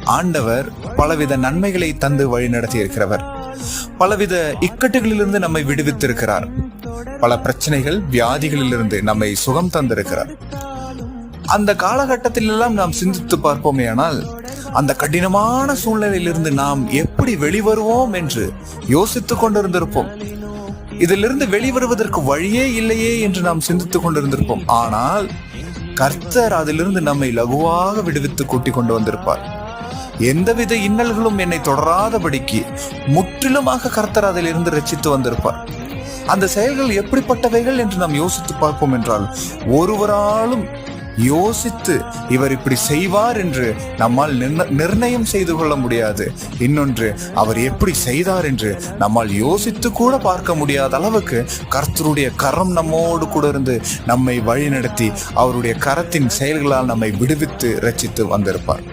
ஆண்டவர் பலவித நன்மைகளை தந்து வழி நடத்தி இருக்கிறவர். பலவித இக்கட்டுகளிலிருந்து நம்மை விடுவித்திருக்கிறார். பல பிரச்சனைகள், வியாதிகளிலிருந்து நம்மை சுகம் தந்திருக்கிறார். அந்த காலகட்டத்தில் எல்லாம் நாம் சிந்தித்து பார்ப்போமே ஆனால், அந்த கடினமான சூழ்நிலையிலிருந்து நாம் எப்படி வெளிவருவோம் என்று யோசித்துக் கொண்டிருந்திருப்போம். இதிலிருந்து வெளிவருவதற்கு வழியே இல்லையே என்று நாம் சிந்தித்துக் கொண்டிருந்திருப்போம். ஆனால் கர்த்தர் அதிலிருந்து நம்மை லகுவாக விடுவித்து கூட்டிக் கொண்டு வந்திருப்பார். எந்தவித இன்னல்களும் என்னை தொடராதபடிக்கு முற்றிலுமாக கர்த்தர் அதிலிருந்து ரட்சித்து வந்திருப்பார். அந்த செயல்கள் எப்படிப்பட்டவைகள் என்று நாம் யோசித்து பார்ப்போம் என்றால், ஒருவராலும் யோசித்து இவர் இப்படி செய்வார் என்று நம்மால் நிர்ணயம் செய்து கொள்ள முடியாது. இன்னொன்று, அவர் எப்படி செய்தார் என்று நம்மால் யோசித்து கூட பார்க்க முடியாத அளவுக்கு கர்த்தருடைய கரம் நம்மோடு கூட இருந்து நம்மை வழிநடத்தி அவருடைய கரத்தின் செயல்களால் நம்மை விடுவித்து ரட்சித்து வந்திருப்பார்.